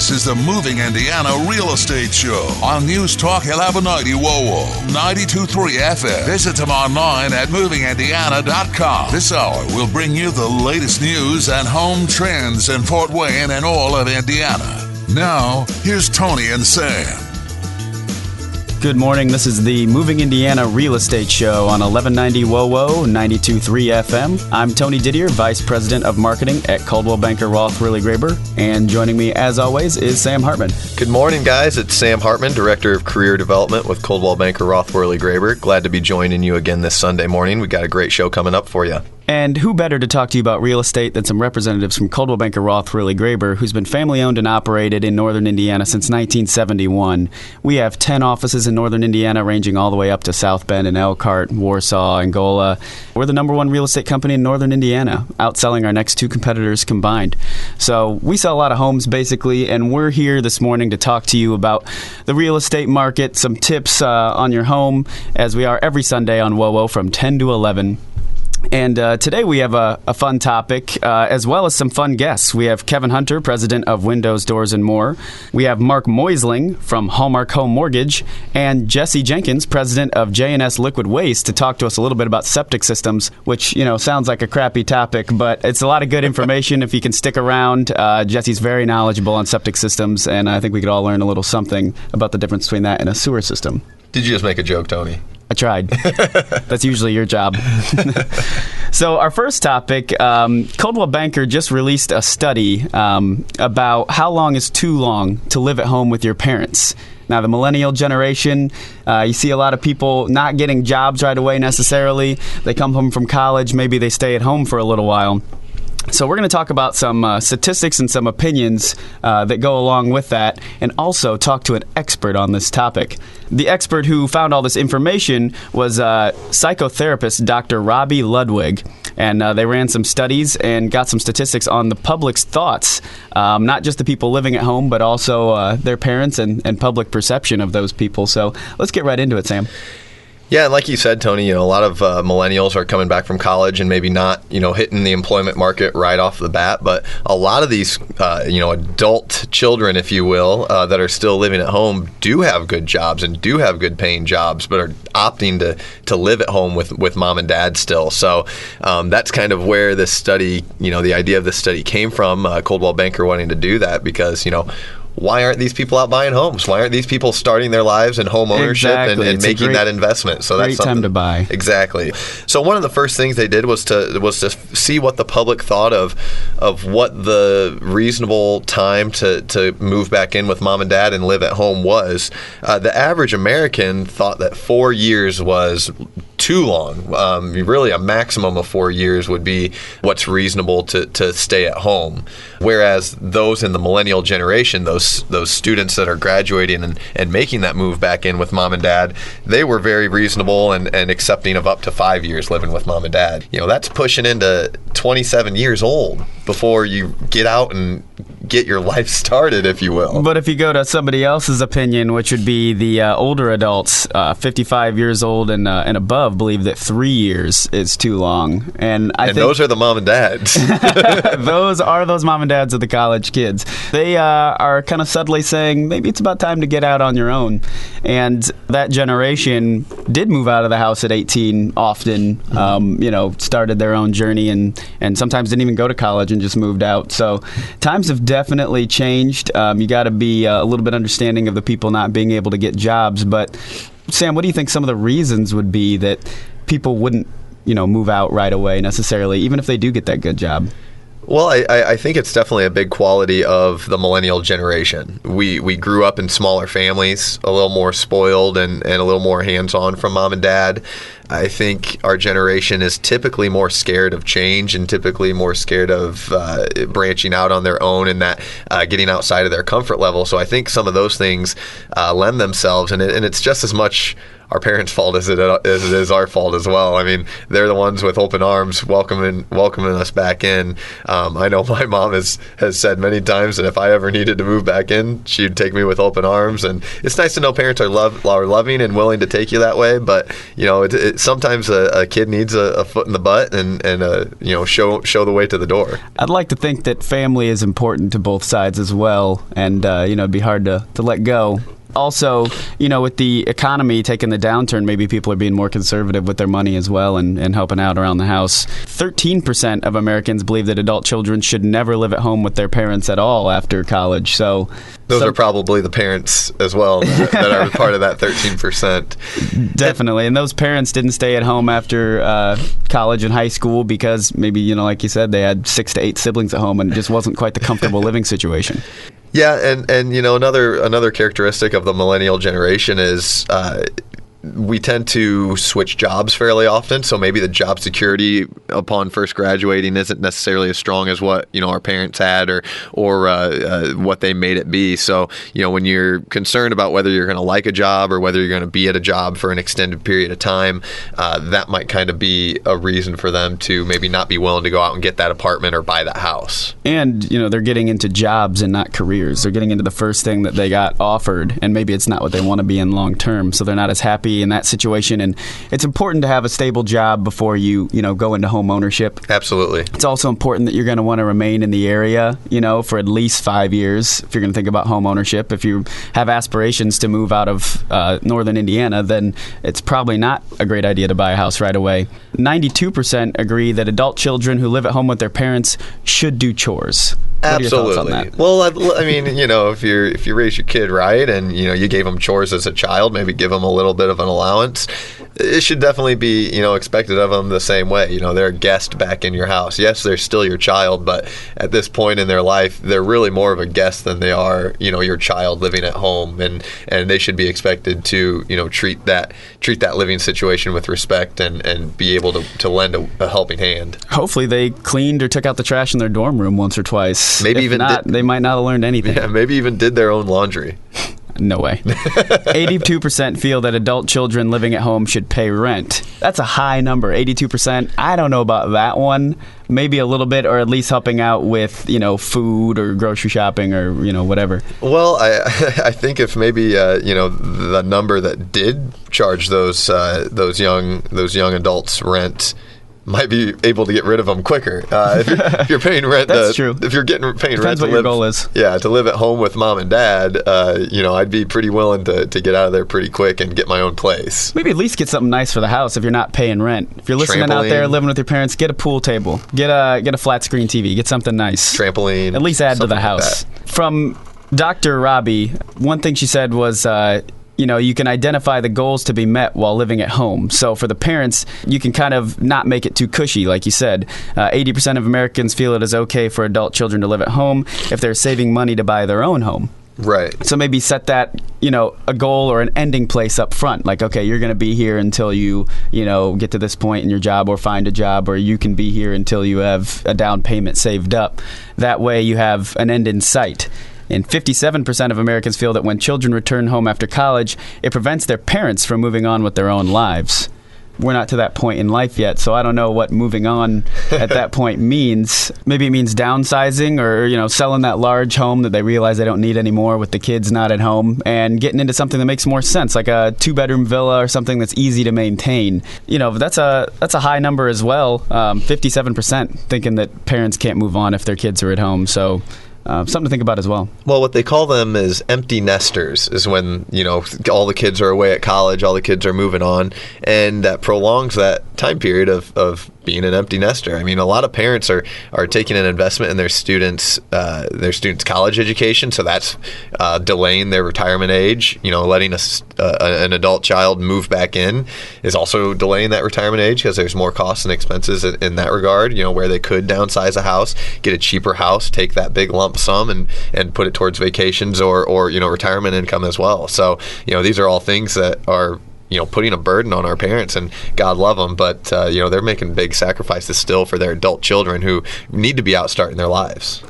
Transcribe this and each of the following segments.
This is the Moving Indiana Real Estate Show on News Talk 1190 WOWO 92.3 FM. Visit them online at movingindiana.com. This hour will bring you the latest news and home trends in Fort Wayne and all of Indiana. Now, here's Tony and Sam. Good morning. This is the Moving Indiana Real Estate Show on 1190 WOWO 92.3 FM. I'm Tony Didier, Vice President of Marketing at Coldwell Banker Roth Wehrly Graber, and joining me as always is Sam Hartman. Good morning, guys. It's Sam Hartman, Director of Career Development with Coldwell Banker Roth Wehrly Graber. Glad to be joining you again this Sunday morning. We got a great show coming up for you. And who better to talk to you about real estate than some representatives from Coldwell Banker Roth Wehrly Graber, who's been family-owned and operated in northern Indiana since 1971. We have 10 offices in northern Indiana, ranging all the way up to South Bend and Elkhart, Warsaw, Angola. We're the number one real estate company in northern Indiana, outselling our next two competitors combined. So we sell a lot of homes, basically, and we're here this morning to talk to you about the real estate market, some tips on your home, as we are every Sunday on WOWO from 10 to 11. And today we have a fun topic, as well as some fun guests. We have Kevin Hunter, president of Windows, Doors, and More. We have Mark Moisling from Hallmark Home Mortgage, and Jesse Jenkins, president of J&S Liquid Waste, to talk to us a little bit about septic systems, which, sounds like a crappy topic, but it's a lot of good information if you can stick around. Jesse's very knowledgeable on septic systems, and I think we could all learn a little something about the difference between that and a sewer system. Did you just make a joke, Tony? I tried. That's usually your job. So our first topic, Coldwell Banker just released a study about how long is too long to live at home with your parents. Now, the millennial generation, you see a lot of people not getting jobs right away necessarily. They come home from college, maybe they stay at home for a little while. So we're going to talk about some statistics and some opinions that go along with that, and also talk to an expert on this topic. The expert who found all this information was psychotherapist Dr. Robbie Ludwig, and they ran some studies and got some statistics on the public's thoughts, not just the people living at home, but also their parents and public perception of those people. So let's get right into it, Sam. Yeah, and like you said, Tony, a lot of millennials are coming back from college and maybe not, hitting the employment market right off the bat. But a lot of these, adult children, if you will, that are still living at home do have good jobs and do have good paying jobs, but are opting to live at home with mom and dad still. So that's kind of where this study, the idea of this study came from, Coldwell Banker wanting to do that because, why aren't these people out buying homes? Why aren't these people starting their lives in home ownership and making that investment? So that's great time to buy. Exactly. So one of the first things they did was to see what the public thought of what the reasonable time to move back in with mom and dad and live at home was. The average American thought that 4 years was too long. Really, a maximum of 4 years would be what's reasonable to stay at home. Whereas those in the millennial generation, those students that are graduating and making that move back in with mom and dad, they were very reasonable and accepting of up to 5 years living with mom and dad. That's pushing into 27 years old before you get out and get your life started, if you will. But if you go to somebody else's opinion, which would be the older adults, 55 years old and above, believe that 3 years is too long. And I think those are the mom and dads. Those are those mom and dads of the college kids. They are kind of subtly saying maybe it's about time to get out on your own. And that generation did move out of the house at 18 often, started their own journey and sometimes didn't even go to college and just moved out. So times have definitely changed. You got to be a little bit understanding of the people not being able to get jobs. But Sam, what do you think some of the reasons would be that people wouldn't, move out right away necessarily, even if they do get that good job? Well, I think it's definitely a big quality of the millennial generation. We grew up in smaller families, a little more spoiled and a little more hands-on from mom and dad. I think our generation is typically more scared of change and typically more scared of branching out on their own and that getting outside of their comfort level. So I think some of those things lend themselves, and it's just as much our parents' fault as it is our fault as well. I mean, they're the ones with open arms welcoming us back in. I know my mom has said many times that if I ever needed to move back in, she'd take me with open arms. And it's nice to know parents are loving and willing to take you that way. But sometimes a kid needs a foot in the butt and show the way to the door. I'd like to think that family is important to both sides as well, and it'd be hard to let go. Also, with the economy taking the downturn, maybe people are being more conservative with their money as well and helping out around the house. 13% of Americans believe that adult children should never live at home with their parents at all after college. So those are probably the parents as well that are part of that 13%. Definitely. And those parents didn't stay at home after college and high school because maybe, like you said, they had 6 to 8 siblings at home and it just wasn't quite the comfortable living situation. Yeah, and another characteristic of the millennial generation is we tend to switch jobs fairly often, so maybe the job security upon first graduating isn't necessarily as strong as what our parents had or what they made it be. So when you're concerned about whether you're going to like a job or whether you're going to be at a job for an extended period of time, that might kind of be a reason for them to maybe not be willing to go out and get that apartment or buy that house. And they're getting into jobs and not careers. They're getting into the first thing that they got offered, and maybe it's not what they want to be in long term, so they're not as happy in that situation. And it's important to have a stable job before you go into home ownership. Absolutely. It's also important that you're going to want to remain in the area for at least 5 years if you're going to think about home ownership. If you have aspirations to move out of northern Indiana, then it's probably not a great idea to buy a house right away. 92% agree that adult children who live at home with their parents should do chores. Absolutely. Well, I mean, if you raise your kid right, and you gave them chores as a child, maybe give them a little bit of an allowance. It should definitely be expected of them the same way. They're a guest back in your house. Yes, they're still your child, but at this point in their life, they're really more of a guest than they are your child living at home, and they should be expected to treat that living situation with respect and be able to lend a helping hand. Hopefully, they cleaned or took out the trash in their dorm room once or twice. Maybe if even not, they might not have learned anything. Yeah, maybe even did their own laundry. No way. 82% feel that adult children living at home should pay rent. That's a high number, 82%. I don't know about that one. Maybe a little bit, or at least helping out with, food or grocery shopping or, whatever. Well, I think if maybe, the number that did charge those young adults rent might be able to get rid of them quicker. If you're paying rent, that's true. If you're paying Depends rent what to your live, goal is. Yeah, to live at home with mom and dad, I'd be pretty willing to get out of there pretty quick and get my own place. Maybe at least get something nice for the house if you're not paying rent. If you're listening out there living with your parents, get a pool table, get a flat screen TV, get something nice. Trampoline. At least add to the house. From Dr. Robbie, one thing she said was, you can identify the goals to be met while living at home. So for the parents, you can kind of not make it too cushy, like you said. 80% of Americans feel it is okay for adult children to live at home if they're saving money to buy their own home. Right. So maybe set that, a goal or an ending place up front. Like, okay, you're going to be here until you, get to this point in your job or find a job, or you can be here until you have a down payment saved up. That way you have an end in sight. And 57% of Americans feel that when children return home after college, it prevents their parents from moving on with their own lives. We're not to that point in life yet, so I don't know what moving on at that point means. Maybe it means downsizing or, selling that large home that they realize they don't need anymore with the kids not at home and getting into something that makes more sense, like a 2-bedroom villa or something that's easy to maintain. That's a high number as well. 57% thinking that parents can't move on if their kids are at home, so something to think about as well. Well, what they call them is empty nesters, is when, all the kids are away at college, all the kids are moving on, and that prolongs that time period of being an empty nester. I mean, a lot of parents are taking an investment in their students' college education, so that's delaying their retirement age. Letting an adult child move back in is also delaying that retirement age because there's more costs and expenses in that regard. Where they could downsize a house, get a cheaper house, take that big lump sum and put it towards vacations or retirement income as well. So these are all things that are putting a burden on our parents, and God love them, but they're making big sacrifices still for their adult children who need to be out starting their lives.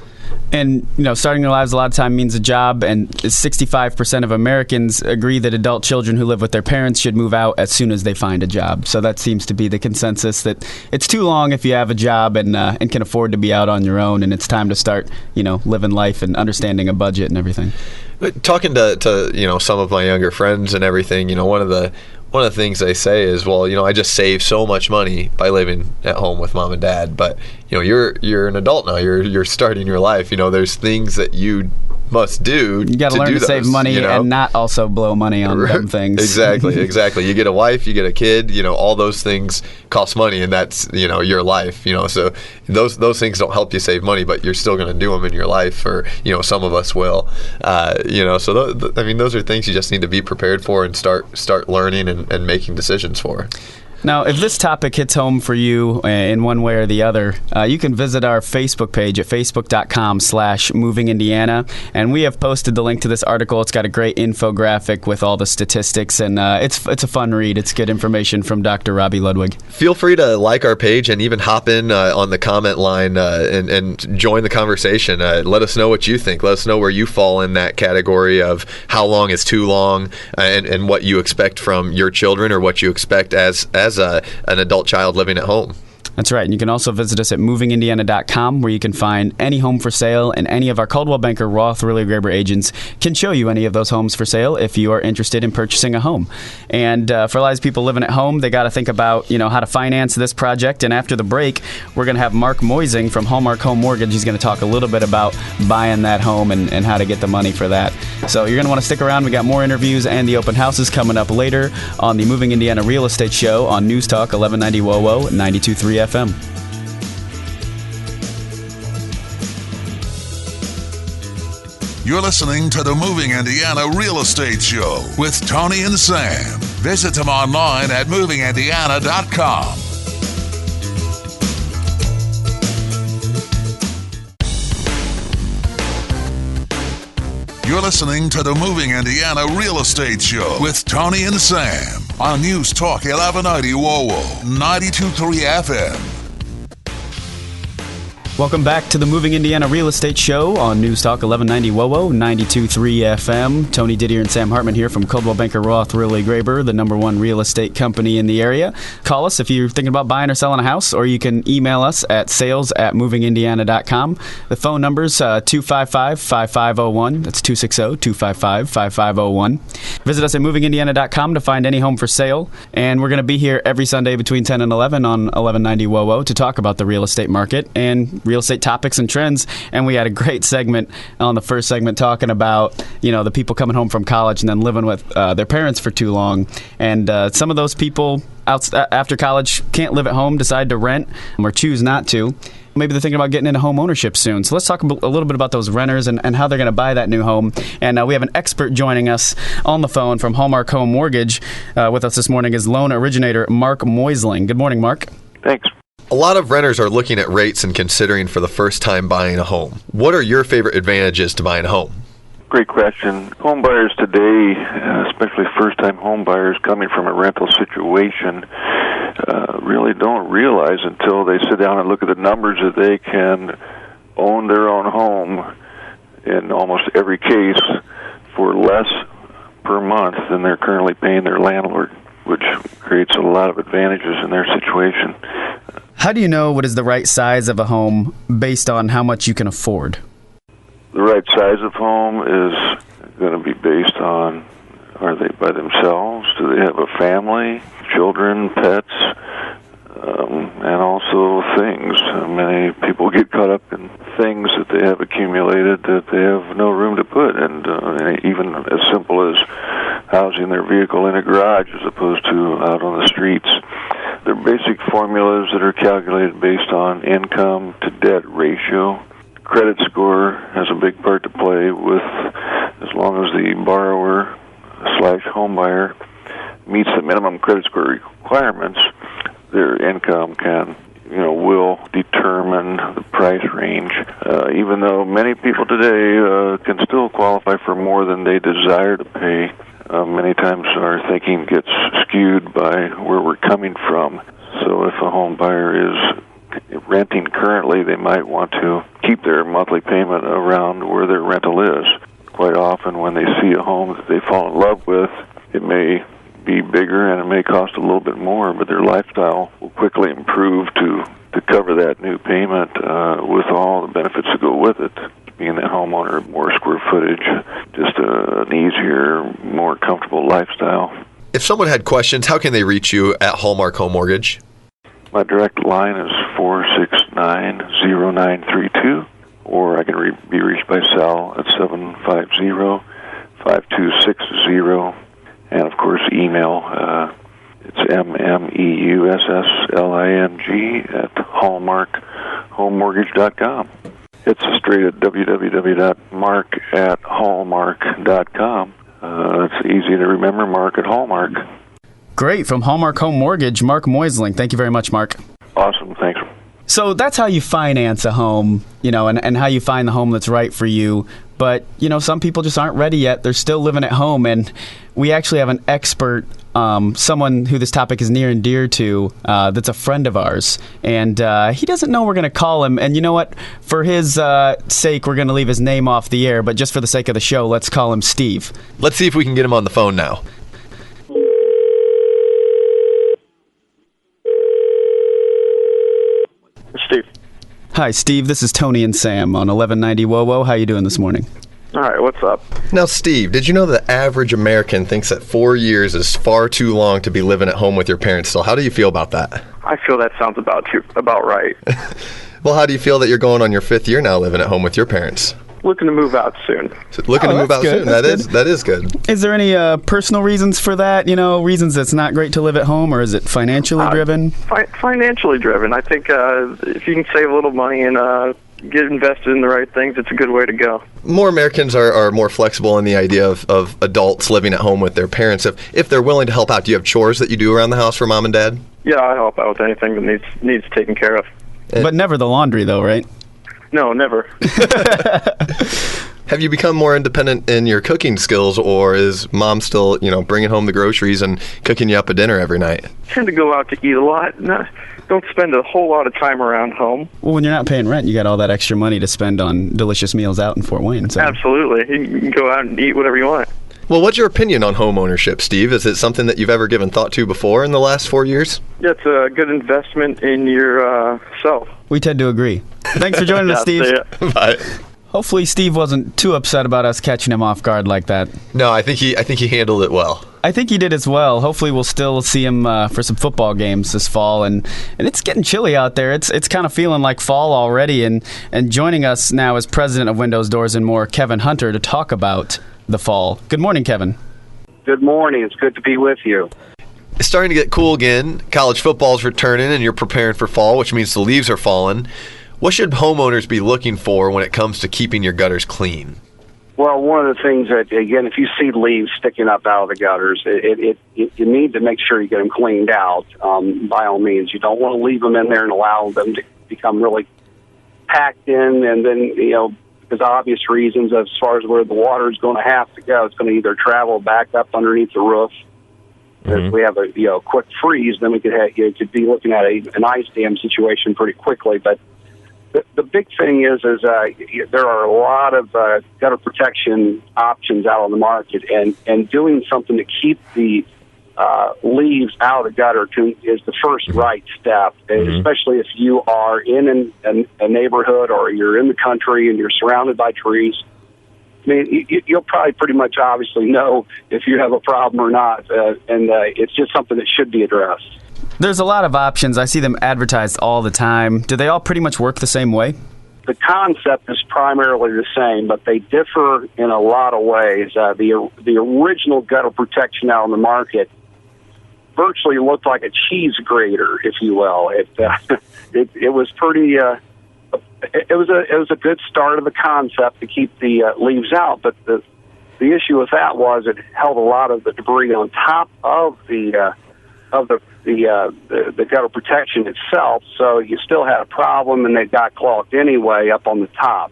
And, starting their lives a lot of time means a job, and 65% of Americans agree that adult children who live with their parents should move out as soon as they find a job. So that seems to be the consensus, that it's too long if you have a job and can afford to be out on your own, and it's time to start, living life and understanding a budget and everything. Talking to some of my younger friends and everything, one of the things they say is, well, I just save so much money by living at home with mom and dad. But you're an adult now. You're starting your life. There's things that you must do. You got to learn to save money and not also blow money on dumb things. Exactly. You get a wife, you get a kid. All those things cost money, and that's your life. So those things don't help you save money, but you're still going to do them in your life, or some of us will. So those are things you just need to be prepared for and start learning and making decisions for. Now, if this topic hits home for you in one way or the other, you can visit our Facebook page at facebook.com/movingindiana, and we have posted the link to this article. It's got a great infographic with all the statistics, and it's a fun read. It's good information from Dr. Robbie Ludwig. Feel free to like our page and even hop in on the comment line and join the conversation. Let us know what you think. Let us know where you fall in that category of how long is too long, and what you expect from your children, or what you expect as an adult child living at home. That's right. And you can also visit us at movingindiana.com, where you can find any home for sale, and any of our Coldwell Banker Roth Wehrly Graber agents can show you any of those homes for sale if you are interested in purchasing a home. And for a lot of people living at home, they got to think about how to finance this project. And after the break, we're going to have Mark Moising from Hallmark Home Mortgage. He's going to talk a little bit about buying that home and how to get the money for that. So you're going to want to stick around. We got more interviews and the open houses coming up later on the Moving Indiana Real Estate Show on News Talk 1190 WOWO 92.3 FM. You're listening to the Moving Indiana Real Estate Show with Tony and Sam. Visit them online at movingindiana.com. You're listening to the Moving Indiana Real Estate Show with Tony and Sam on News Talk 1190 WOWO 92.3 FM. Welcome back to the Moving Indiana Real Estate Show on News Talk 1190 WOWO 92.3 FM. Tony, Didier, and Sam Hartman here from Coldwell Banker Roth Wehrly Graber, the #1 real estate company in the area. Call us if you're thinking about buying or selling a house, or you can email us at sales@movingindiana.com. The phone number's 255-5501. That's 260-255-5501. Visit us at movingindiana.com to find any home for sale. And we're going to be here every Sunday between 10 and 11 on 1190 WOWO to talk about the real estate market and real estate topics and trends. And we had a great segment on the first segment talking about, the people coming home from college and then living with their parents for too long. And some of those people after college can't live at home, decide to rent, or choose not to. Maybe they're thinking about getting into home ownership soon. So let's talk a little bit about those renters and how they're going to buy that new home. And we have an expert joining us on the phone from Hallmark Home Mortgage. With us this morning is loan originator Mark Moisling. Good morning, Mark. Thanks. A lot of renters are looking at rates and considering for the first time buying a home. What are your favorite advantages to buying a home? Great question. Home buyers today, especially first-time home buyers coming from a rental situation, really don't realize until they sit down and look at the numbers that they can own their own home in almost every case for less per month than they're currently paying their landlord, which creates a lot of advantages in their situation. How do you know what is the right size of a home based on how much you can afford? The right size of home is going to be based on, are they by themselves? Do they have a family, children, pets, and also things? Many people get caught up in things that they have accumulated that they have no room to put, and even as simple as housing their vehicle in a garage as opposed to out on the streets. They're basic formulas that are calculated based on income to debt ratio. Credit score has a big part to play with, as long as the borrower/home buyer meets the minimum credit score requirements, their income will determine the price range. Even though many people today can still qualify for more than they desire to pay, many times our thinking gets skewed by where we're coming from. So if a home buyer is renting currently, they might want to keep their monthly payment around where their rental is. Quite often when they see a home that they fall in love with, it may be bigger and it may cost a little bit more, but their lifestyle will quickly improve to cover that new payment with all the benefits that go with it. Being that homeowner, more square footage, just an easier, more comfortable lifestyle. If someone had questions, how can they reach you at Hallmark Home Mortgage? My direct line is 469-0932, or I can be reached by cell at 750-5260, and of course email. It's MMEUSSLING at hallmarkhomemortgage.com. It's straight at www.mark@hallmark.com. It's easy to remember, Mark at Hallmark. Great. From Hallmark Home Mortgage, Mark Moisling. Thank you very much, Mark. Awesome. Thanks. So that's how you finance a home, and how you find the home that's right for you. But, some people just aren't ready yet. They're still living at home. And we actually have an expert, someone who this topic is near and dear to, that's a friend of ours. And he doesn't know we're going to call him. And you know what? For his sake, we're going to leave his name off the air. But just for the sake of the show, let's call him Steve. Let's see if we can get him on the phone now. Steve. Hi, Steve. This is Tony and Sam on 1190 WOWO. How you doing this morning? All right, what's up? Now, Steve, did you know the average American thinks that 4 years is far too long to be living at home with your parents still? How do you feel about that? I feel that sounds about right. Well, how do you feel that you're going on your 5th year now living at home with your parents? Looking to move out soon. Looking to move out soon. That is good. Is there any personal reasons for that? Reasons that's not great to live at home, or is it financially driven? Financially driven. I think if you can save a little money and get invested in the right things, it's a good way to go. More Americans are more flexible in the idea of adults living at home with their parents. If they're willing to help out, do you have chores that you do around the house for mom and dad? Yeah, I help out with anything that needs taken care of. But never the laundry, though, right? No, never. Have you become more independent in your cooking skills, or is mom still, bringing home the groceries and cooking you up a dinner every night? I tend to go out to eat a lot. Don't spend a whole lot of time around home. Well, when you're not paying rent, you got all that extra money to spend on delicious meals out in Fort Wayne. So. Absolutely. You can go out and eat whatever you want. Well, what's your opinion on home ownership, Steve? Is it something that you've ever given thought to before in the last 4 years? Yeah, it's a good investment in yourself. We tend to agree. Thanks for joining us, Steve. Bye. Hopefully Steve wasn't too upset about us catching him off guard like that. No, I think he handled it well. I think he did as well. Hopefully we'll still see him for some football games this fall. And it's getting chilly out there. It's kind of feeling like fall already. And joining us now is president of Windows, Doors, and More, Kevin Hunter, to talk about the fall. Good morning, Kevin. Good morning. It's good to be with you. It's starting to get cool again. College football's returning, and you're preparing for fall, which means the leaves are falling. What should homeowners be looking for when it comes to keeping your gutters clean? Well, one of the things that, again, if you see leaves sticking up out of the gutters, you need to make sure you get them cleaned out. By all means, you don't want to leave them in there and allow them to become really packed in, and then, because obvious reasons as far as where the water is going to have to go, it's going to either travel back up underneath the roof. If we have a quick freeze, then you could be looking at an ice dam situation pretty quickly. But the big thing is there are a lot of gutter protection options out on the market, and doing something to keep the leaves out of the gutter is the first right step, especially if you are in a neighborhood or you're in the country and you're surrounded by trees. I mean, you'll probably pretty much obviously know if you have a problem or not, and it's just something that should be addressed. There's a lot of options. I see them advertised all the time. Do they all pretty much work the same way? The concept is primarily the same, but they differ in a lot of ways. The original gutter protection out on the market virtually looked like a cheese grater, if you will. It was pretty. It was a good start of the concept to keep the leaves out, but the issue with that was it held a lot of the debris on top of the gutter protection itself, so you still had a problem, and they got clogged anyway up on the top.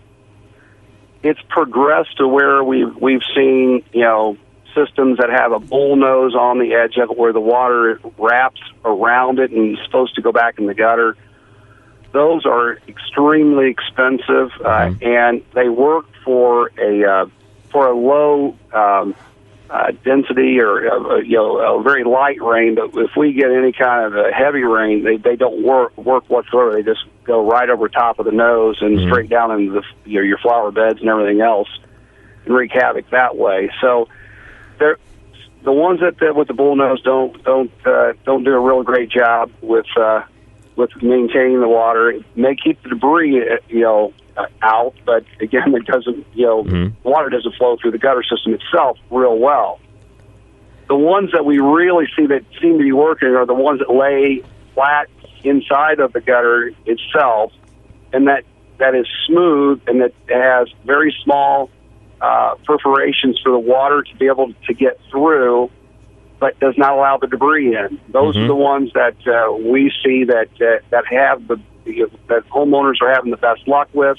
It's progressed to where we've seen systems that have a bull nose on the edge of it, where the water wraps around it and is supposed to go back in the gutter. those are extremely expensive, and they work for a low density or a very light rain. But if we get any kind of a heavy rain, they don't work whatsoever. They just go right over top of the nose and straight down into your flower beds and everything else, and wreak havoc that way. So they're the ones that with the bullnose don't do a real great job with maintaining the water. It may keep the debris out, but again, it doesn't water doesn't flow through the gutter system itself real well. The ones that we really see that seem to be working are the ones that lay flat inside of the gutter itself, and that is smooth and that has very small perforations for the water to be able to get through, but does not allow the debris in. Those are the ones that we see that have that homeowners are having the best luck with,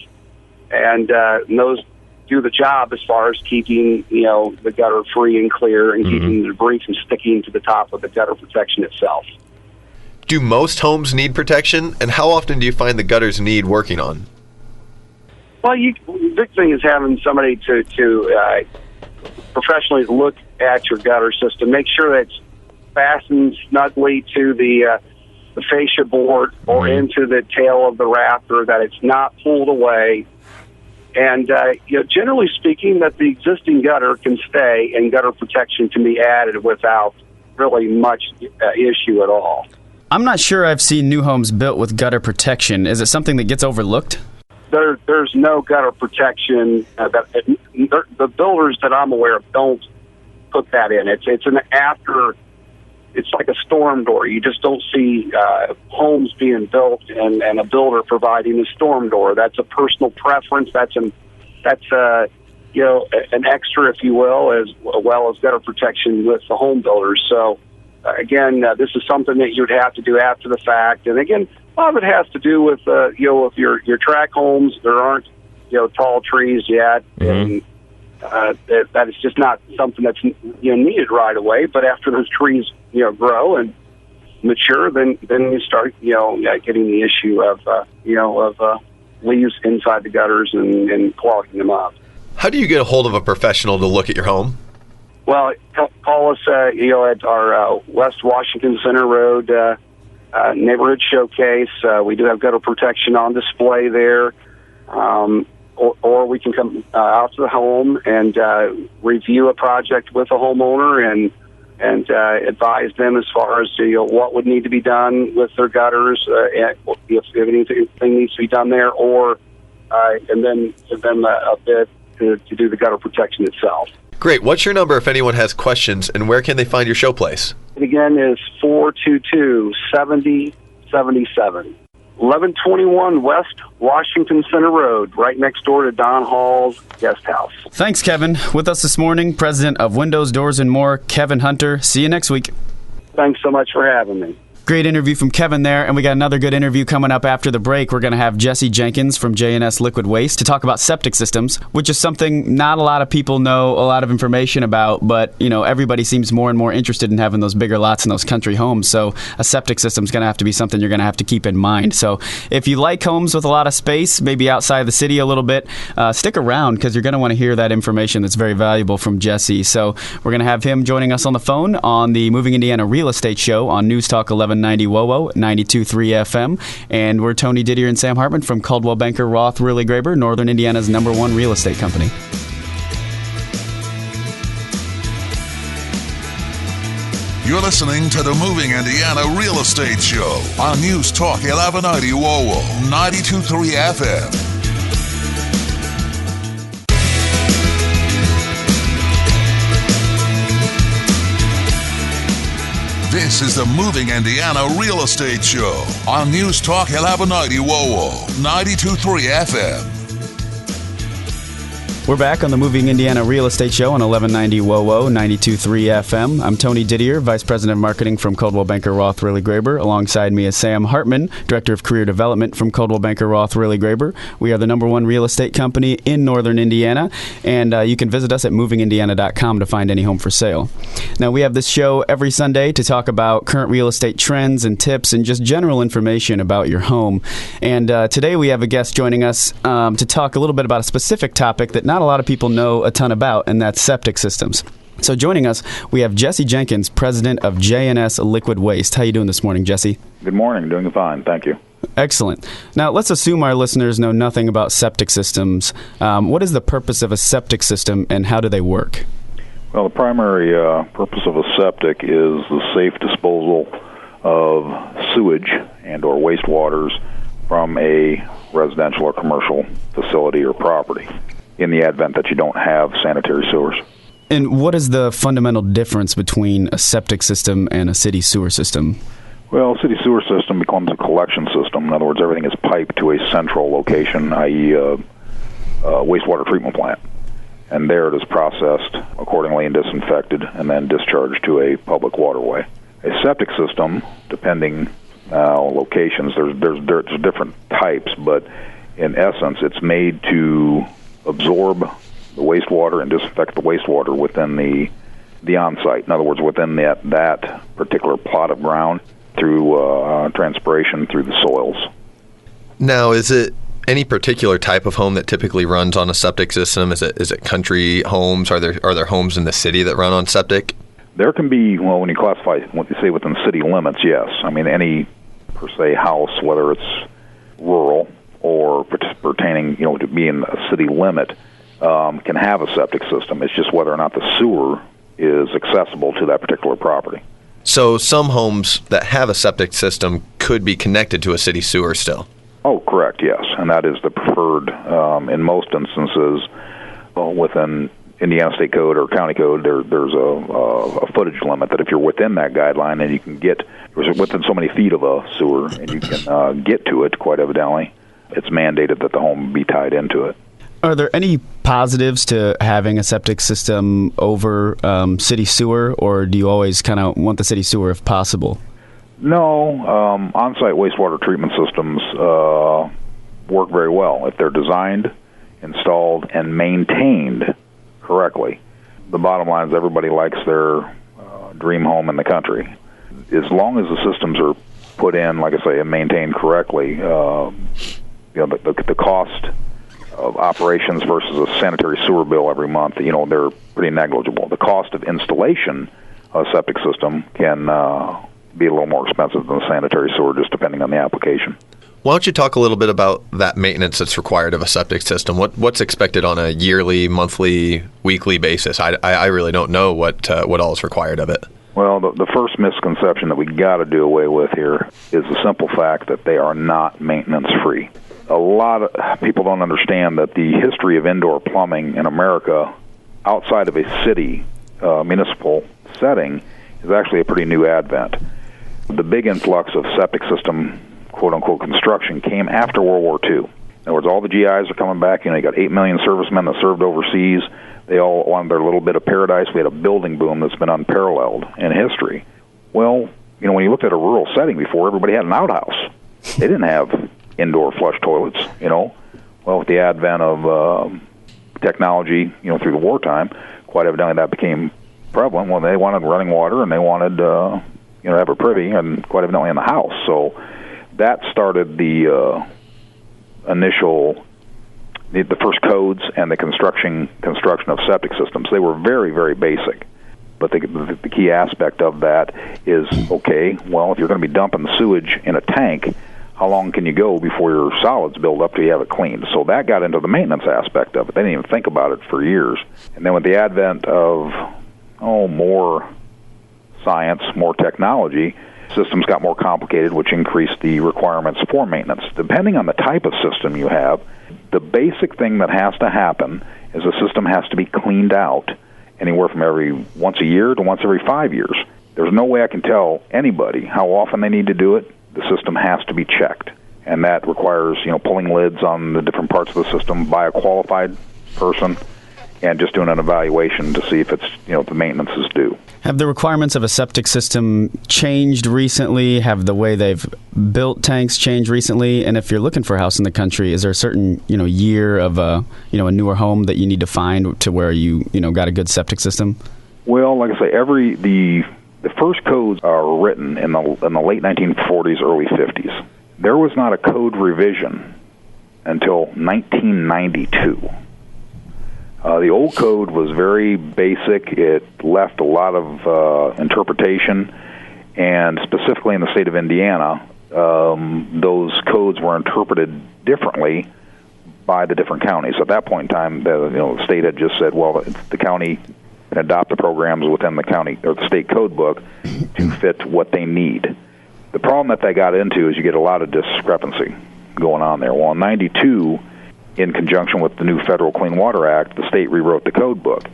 and those do the job as far as keeping the gutter free and clear and keeping the debris from sticking to the top of the gutter protection itself. Do most homes need protection, and how often do you find the gutters need working on? Well, the big thing is having somebody to professionally look at your gutter system, make sure that it's fastened snugly to the fascia board or into the tail of the rafter, that it's not pulled away, and generally speaking, that the existing gutter can stay and gutter protection can be added without really much issue at all. I'm not sure I've seen new homes built with gutter protection. Is it something that gets overlooked? There's no gutter protection. The builders that I'm aware of don't put that in. It's an after. It's like a storm door. You just don't see homes being built and a builder providing a storm door. That's a personal preference. That's an extra, if you will, as well as gutter protection with the home builders. So again, this is something that you'd have to do after the fact. And again, a lot of it has to do with with your tract homes. There aren't tall trees yet, and that is just not something that's needed right away. But after those trees grow and mature, then you start getting the issue of leaves inside the gutters and clogging them up. How do you get a hold of a professional to look at your home? Well, call us at our West Washington Center Road neighborhood showcase. We do have gutter protection on display there, or we can come out to the home and review a project with a homeowner and advise them as far as what would need to be done with their gutters, if anything needs to be done there, or and then give them a bid to do the gutter protection itself. Great. What's your number if anyone has questions, and where can they find your show place? It again is 422-7077. 1121 West Washington Center Road, right next door to Don Hall's guest house. Thanks, Kevin. With us this morning, President of Windows, Doors, and More, Kevin Hunter. See you next week. Thanks so much for having me. Great interview from Kevin there, and we got another good interview coming up after the break. We're going to have Jesse Jenkins from J&S Liquid Waste to talk about septic systems, which is something not a lot of people know a lot of information about, but everybody seems more and more interested in having those bigger lots in those country homes. So a septic system is going to have to be something you're going to have to keep in mind. So if you like homes with a lot of space, maybe outside the city a little bit, stick around because you're going to want to hear that information that's very valuable from Jesse. So we're going to have him joining us on the phone on the Moving Indiana Real Estate Show on News Talk 1190 WOWO, 92.3 FM. And we're Tony Didier and Sam Hartman from Coldwell Banker Roth Wehrly Graber, Northern Indiana's #1 real estate company. You're listening to the Moving Indiana Real Estate Show on News Talk 1190 WOWO, 92.3 FM. This is the Moving Indiana Real Estate Show on News Talk 1190 WOWO, 92.3 FM. We're back on the Moving Indiana Real Estate Show on 1190 WOWO, 92.3 FM. I'm Tony Didier, Vice President of Marketing from Coldwell Banker Roth Wehrly Graber. Alongside me is Sam Hartman, Director of Career Development from Coldwell Banker Roth Wehrly Graber. We are the #1 real estate company in Northern Indiana, and you can visit us at movingindiana.com to find any home for sale. Now, we have this show every Sunday to talk about current real estate trends and tips and just general information about your home. And today we have a guest joining us to talk a little bit about a specific topic that not a lot of people know a ton about, and that's septic systems. So joining us, we have Jesse Jenkins, president of J&S Liquid Waste. How you doing this morning, Jesse? Good morning. Doing fine. Thank you. Excellent. Now, let's assume our listeners know nothing about septic systems. What is the purpose of a septic system, and how do they work? Well, the primary purpose of a septic is the safe disposal of sewage and or wastewaters from a residential or commercial facility or property, in the event that you don't have sanitary sewers. And what is the fundamental difference between a septic system and a city sewer system? Well, a city sewer system becomes a collection system. In other words, everything is piped to a central location, i.e. a wastewater treatment plant. And there it is processed accordingly and disinfected and then discharged to a public waterway. A septic system, depending locations, there's different types, but in essence, it's made to absorb the wastewater and disinfect the wastewater within the on-site. In other words, within that particular plot of ground through transpiration through the soils. Now, is it any particular type of home that typically runs on a septic system? Is it country homes? Are there homes in the city that run on septic? There can be, well, when you classify, what you say within city limits, yes. I mean, any, per se, house, whether it's rural or pertaining, to being a city limit, can have a septic system. It's just whether or not the sewer is accessible to that particular property. So some homes that have a septic system could be connected to a city sewer still? Oh, correct, yes. And that is the preferred, in most instances, within Indiana State Code or County Code, there's a footage limit that if you're within that guideline and you can get within so many feet of a sewer and you can get to it, quite evidently, it's mandated that the home be tied into it. Are there any positives to having a septic system over city sewer, or do you always kind of want the city sewer if possible? No, on-site wastewater treatment systems work very well if they're designed, installed, and maintained correctly. The bottom line is everybody likes their dream home in the country. As long as the systems are put in, like I say, and maintained correctly, the cost of operations versus a sanitary sewer bill every month, they're pretty negligible. The cost of installation of a septic system can be a little more expensive than a sanitary sewer, just depending on the application. Why don't you talk a little bit about that maintenance that's required of a septic system? What's expected on a yearly, monthly, weekly basis? I really don't know what all is required of it. Well, the first misconception that we got to do away with here is the simple fact that they are not maintenance-free. A lot of people don't understand that the history of indoor plumbing in America outside of a city municipal setting is actually a pretty new advent. The big influx of septic system, quote-unquote, construction came after World War II. In other words, all the GIs are coming back. You got 8 million servicemen that served overseas. They all wanted their little bit of paradise. We had a building boom that's been unparalleled in history. Well, when you looked at a rural setting before, everybody had an outhouse. They didn't have indoor flush toilets, Well, with the advent of technology, through the wartime, quite evidently that became prevalent. Well, they wanted running water and they wanted, to have a privy, and quite evidently in the house. So that started the initial, the first codes and the construction of septic systems. They were very, very basic. But the key aspect of that is, okay, well, if you're going to be dumping sewage in a tank, how long can you go before your solids build up till you have it cleaned? So that got into the maintenance aspect of it. They didn't even think about it for years. And then with the advent of, more science, more technology, systems got more complicated, which increased the requirements for maintenance. Depending on the type of system you have, the basic thing that has to happen is the system has to be cleaned out anywhere from once a year to once every 5 years. There's no way I can tell anybody how often they need to do it. The system has to be checked, and that requires pulling lids on the different parts of the system by a qualified person and just doing an evaluation to see if it's, the maintenance is due. Have the requirements of a septic system changed recently? Have the way they've built tanks changed recently? And if you're looking for a house in the country, is there a certain, year of a newer home that you need to find to where you got a good septic system? Well, like I say, the first codes are written in the late 1940s, early 50s. There was not a code revision until 1992. The old code was very basic. It left a lot of interpretation, and specifically in the state of Indiana, those codes were interpreted differently by the different counties. At that point in time, the state had just said, well, the county can adopt the programs within the county or the state code book to fit what they need. The problem that they got into is you get a lot of discrepancy going on there. Well, in 92, in conjunction with the new Federal Clean Water Act, the state rewrote the code book.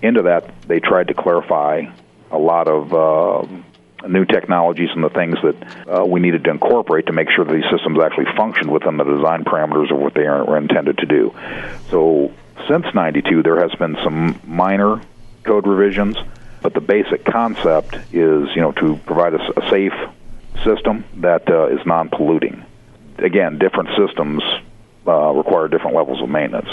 Into that, they tried to clarify a lot of new technologies and the things that we needed to incorporate to make sure that these systems actually functioned within the design parameters of what they were intended to do. So since 92, there has been some minor code revisions, but the basic concept is, to provide a safe system that is non-polluting. Again, different systems require different levels of maintenance.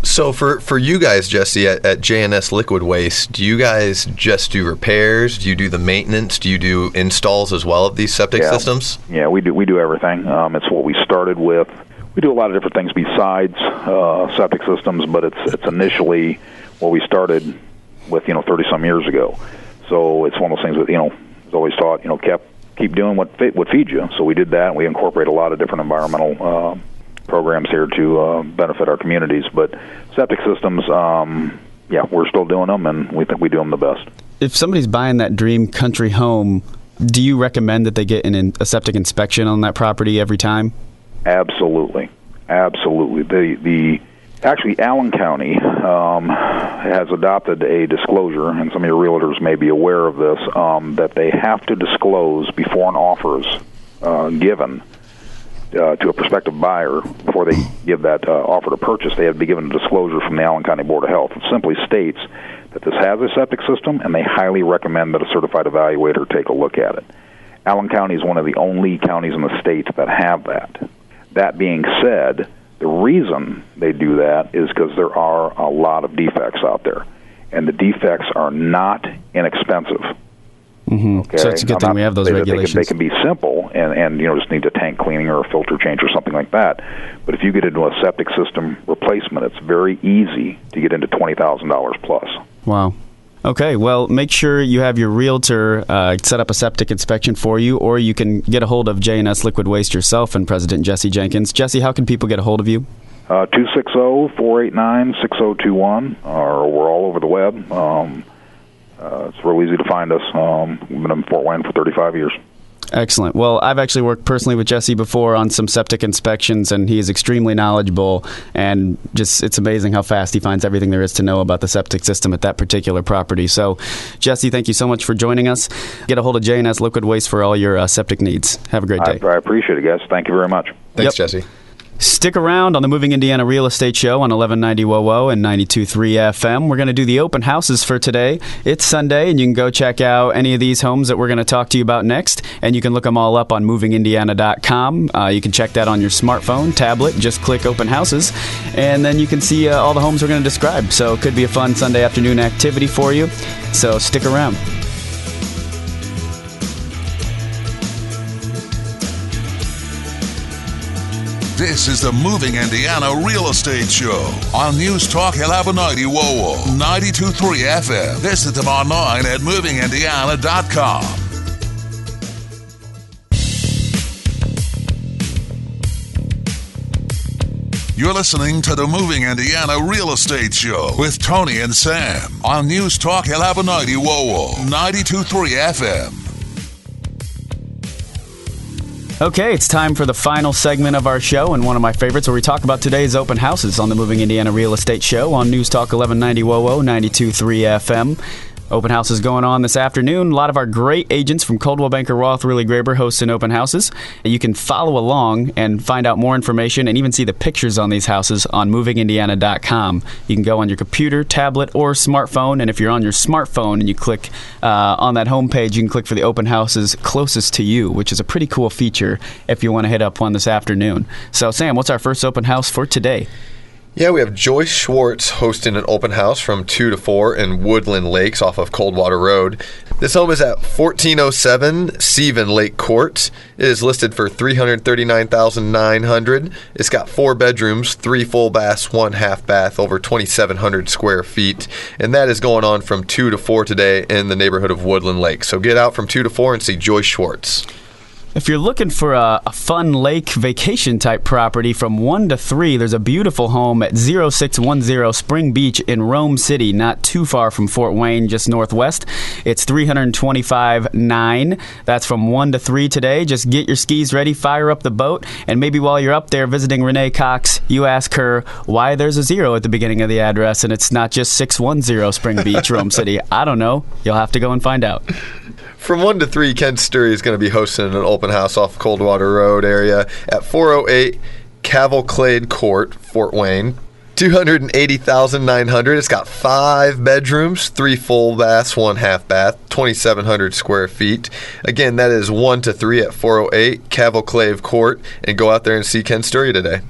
So for you guys, Jesse, at J&S Liquid Waste, do you guys just do repairs? Do you do the maintenance? Do you do installs as well of these septic systems? Yeah, we do everything. It's what we started with. We do a lot of different things besides septic systems, but it's initially what we started with, 30-some years ago. So it's one of those things that, was always taught, keep doing what feeds you. So we did that, and we incorporate a lot of different environmental programs here to benefit our communities. But septic systems, we're still doing them, and we think we do them the best. If somebody's buying that dream country home, do you recommend that they get a septic inspection on that property every time? Absolutely. Actually, Allen County has adopted a disclosure, and some of your realtors may be aware of this, that they have to disclose before an offer is given to a prospective buyer. Before they give that offer to purchase, they have to be given a disclosure from the Allen County Board of Health. It simply states that this has a septic system, and they highly recommend that a certified evaluator take a look at it. Allen County is one of the only counties in the state that have that. That being said, the reason they do that is because there are a lot of defects out there, and the defects are not inexpensive. Mm-hmm. Okay? So it's a good thing we have those regulations. They can be simple and just need a tank cleaning or a filter change or something like that. But if you get into a septic system replacement, it's very easy to get into $20,000 plus. Wow. Okay, well, make sure you have your realtor set up a septic inspection for you, or you can get a hold of J&S Liquid Waste yourself and President Jesse Jenkins. Jesse, how can people get a hold of you? 260-489-6021, or we're all over the web. It's real easy to find us. We've been in Fort Wayne for 35 years. Excellent. Well, I've actually worked personally with Jesse before on some septic inspections, and he is extremely knowledgeable, and just it's amazing how fast he finds everything there is to know about the septic system at that particular property. So, Jesse, thank you so much for joining us. Get a hold of J&S Liquid Waste for all your septic needs. Have a great day. I appreciate it, guys. Thank you very much. Thanks, Jesse. Stick around on the Moving Indiana Real Estate Show on 1190 WOWO and 92.3 FM. We're going to do the open houses for today. It's Sunday, and you can go check out any of these homes that we're going to talk to you about next, and you can look them all up on movingindiana.com. You can check that on your smartphone, tablet. Just click open houses, and then you can see all the homes we're going to describe. So it could be a fun Sunday afternoon activity for you. So stick around. This is the Moving Indiana Real Estate Show on News Talk 1190 WOWO 92.3 FM. Visit them online at movingindiana.com. You're listening to the Moving Indiana Real Estate Show with Tony and Sam on News Talk 1190 WOWO 92.3 FM. Okay, it's time for the final segment of our show, and one of my favorites where we talk about today's open houses on the Moving Indiana Real Estate Show on News Talk 1190 WOWO 92.3 FM. Open house is going on this afternoon. A lot of our great agents from Coldwell Banker Roth, Wehrly Graber hosting open houses. You can follow along and find out more information and even see the pictures on these houses on movingindiana.com. You can go on your computer, tablet, or smartphone, and if you're on your smartphone and you click on that homepage, you can click for the open houses closest to you, which is a pretty cool feature if you want to hit up one this afternoon. So, Sam, what's our first open house for today? Yeah, we have Joyce Schwartz hosting an open house from 2 to 4 in Woodland Lakes off of Coldwater Road. This home is at 1407 Seaven Lake Court. It is listed for $339,900. It's got 4 bedrooms, 3 full baths, 1 half bath, over 2,700 square feet. And that is going on from 2 to 4 today in the neighborhood of Woodland Lake. So get out from 2 to 4 and see Joyce Schwartz. If you're looking for a fun lake vacation type property from 1 to 3, there's a beautiful home at 0610 Spring Beach in Rome City, not too far from Fort Wayne, just northwest. It's $325,900. That's from 1 to 3 today. Just get your skis ready, fire up the boat, and maybe while you're up there visiting Renee Cox, you ask her why there's a 0 at the beginning of the address and it's not just 610 Spring Beach, Rome City. I don't know. You'll have to go and find out. From 1 to 3, Ken Sturry is going to be hosting an open house off Coldwater Road area at 408 Cavalcade Court, Fort Wayne. $280,900. It's got 5 bedrooms, 3 full baths, 1 half bath, 2,700 square feet. Again, that is 1 to 3 at 408 Cavalcade Court. And go out there and see Ken Sturry today.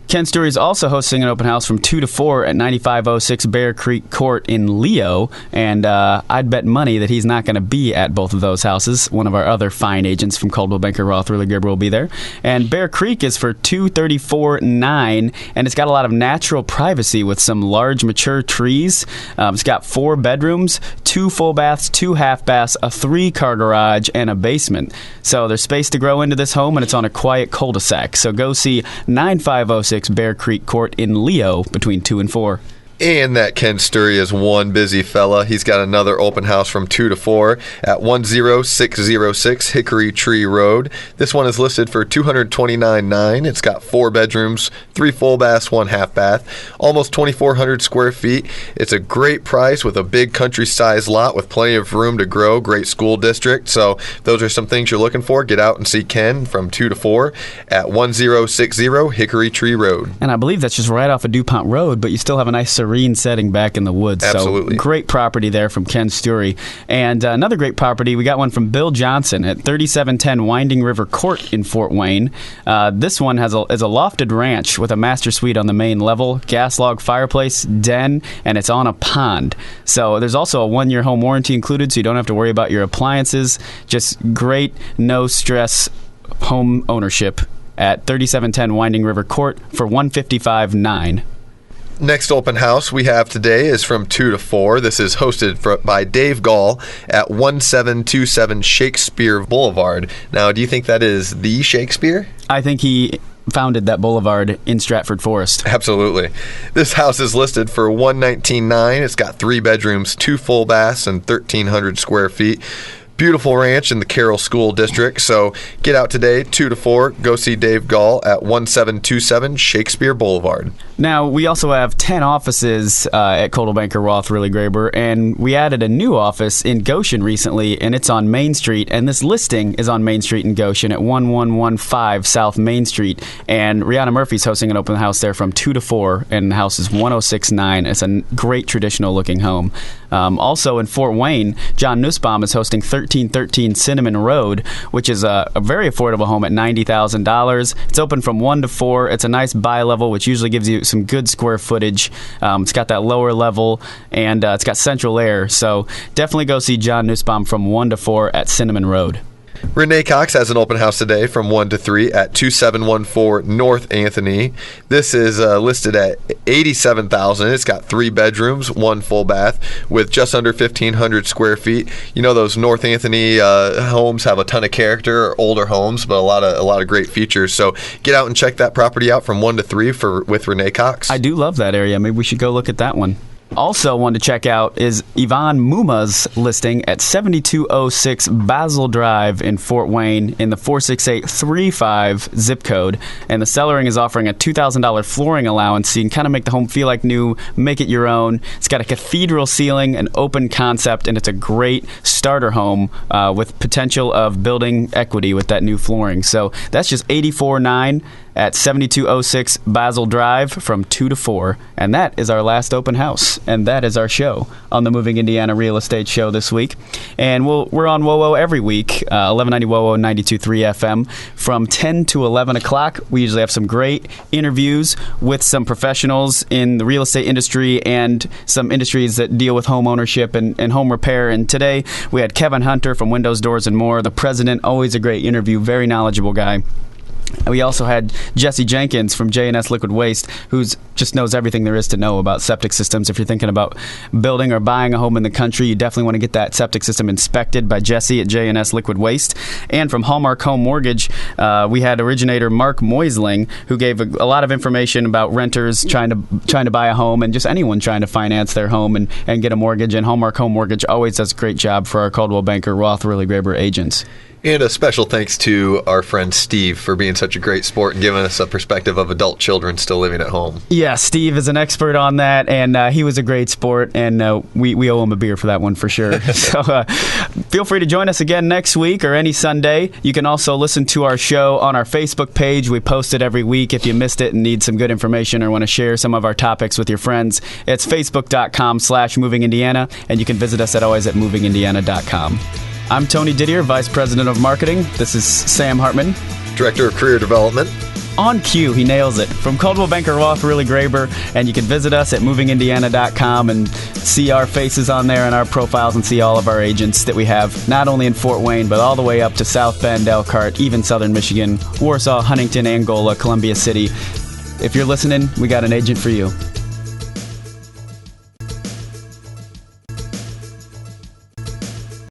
Ken Sturry is also hosting an open house from 2 to 4 at 9506 Bear Creek Court in Leo, and I'd bet money that he's not going to be at both of those houses. One of our other fine agents from Coldwell Banker Roth, Wehrly Graber, will be there. And Bear Creek is for $234,900, and it's got a lot of natural privacy with some large mature trees. It's got 4 bedrooms, 2 full baths, 2 half baths, a 3-car garage, and a basement. So there's space to grow into this home, and it's on a quiet cul-de-sac. So go see 9506 Bear Creek Court in Leo between 2 and 4. And that Ken Sturry is one busy fella. He's got another open house from 2 to 4 at 10606 Hickory Tree Road. This one is listed for $229,900. It's got 4 bedrooms, 3 full baths, 1 half bath, almost 2,400 square feet. It's a great price with a big country-sized lot with plenty of room to grow, great school district. So those are some things you're looking for. Get out and see Ken from 2 to 4 at 1060 Hickory Tree Road. And I believe that's just right off of DuPont Road, but you still have a nice serene setting back in the woods. Absolutely. So great property there from Ken Sturry. And another great property, we got one from Bill Johnson at 3710 Winding River Court in Fort Wayne. This one is a lofted ranch with a master suite on the main level, gas log fireplace, den, and it's on a pond. So there's also a 1-year home warranty included, so you don't have to worry about your appliances. Just great, no stress home ownership at 3710 Winding River Court for $155,900. Next open house we have today is from 2 to 4. This is hosted by Dave Gall at 1727 Shakespeare Boulevard. Now, do you think that is the Shakespeare? I think he founded that boulevard in Stratford Forest. Absolutely. This house is listed for $119,900. It's got 3 bedrooms, 2 full baths, and 1,300 square feet. Beautiful ranch in the Carroll School District. So get out today, 2 to 4. Go see Dave Gall at 1727 Shakespeare Boulevard. Now, we also have 10 offices at Coldwell Banker Roth, Wehrly Graber, and we added a new office in Goshen recently, and it's on Main Street. And this listing is on Main Street in Goshen at 1115 South Main Street. And Rihanna Murphy's hosting an open house there from 2 to 4, and the house is 1069. It's a great traditional-looking home. Also in Fort Wayne, John Nussbaum is hosting 1313 Cinnamon Road, which is a very affordable home at $90,000. It's open from 1 to 4. It's a nice bi-level, which usually gives you some good square footage. It's got that lower level, and it's got central air. So definitely go see John Nussbaum from 1 to 4 at Cinnamon Road. Renee Cox has an open house today from 1 to 3 at 2714 North Anthony. This is listed at $87,000. It's got 3 bedrooms, 1 full bath with just under 1,500 square feet. You know, those North Anthony homes have a ton of character, or older homes, but a lot of great features. So get out and check that property out from 1 to 3 with Renee Cox. I do love that area. Maybe we should go look at that one. Also, one to check out is Yvonne Muma's listing at 7206 Basil Drive in Fort Wayne in the 46835 zip code. And the sellering is offering a $2,000 flooring allowance, so you can kind of make the home feel like new, make it your own. It's got a cathedral ceiling, an open concept, and it's a great starter home with potential of building equity with that new flooring. So that's just $84,900 at 7206 Basil Drive from 2 to 4. And that is our last open house. And that is our show on the Moving Indiana Real Estate Show this week. And we're on WOWO every week, 1190 WOWO 92.3 FM from 10 to 11 o'clock. We usually have some great interviews with some professionals in the real estate industry and some industries that deal with home ownership and home repair. And today we had Kevin Hunter from Windows, Doors, and More, the president, always a great interview, very knowledgeable guy. We also had Jesse Jenkins from J&S Liquid Waste, who just knows everything there is to know about septic systems. If you're thinking about building or buying a home in the country, you definitely want to get that septic system inspected by Jesse at J&S Liquid Waste. And from Hallmark Home Mortgage, we had originator Mark Moisling, who gave a lot of information about renters trying to buy a home and just anyone trying to finance their home and get a mortgage. And Hallmark Home Mortgage always does a great job for our Coldwell Banker, Roth, Wehrly, Graber agents. And a special thanks to our friend Steve for being such a great sport and giving us a perspective of adult children still living at home. Yeah, Steve is an expert on that, and he was a great sport, and we owe him a beer for that one for sure. So feel free to join us again next week or any Sunday. You can also listen to our show on our Facebook page. We post it every week. If you missed it and need some good information or want to share some of our topics with your friends, it's facebook.com/movingindiana, and you can visit us always at movingindiana.com. I'm Tony Didier, Vice President of Marketing. This is Sam Hartman, Director of Career Development. On cue, he nails it. From Coldwell Banker, Roth, Wehrly, Graber, and you can visit us at movingindiana.com and see our faces on there and our profiles and see all of our agents that we have, not only in Fort Wayne, but all the way up to South Bend, Elkhart, even Southern Michigan, Warsaw, Huntington, Angola, Columbia City. If you're listening, we got an agent for you.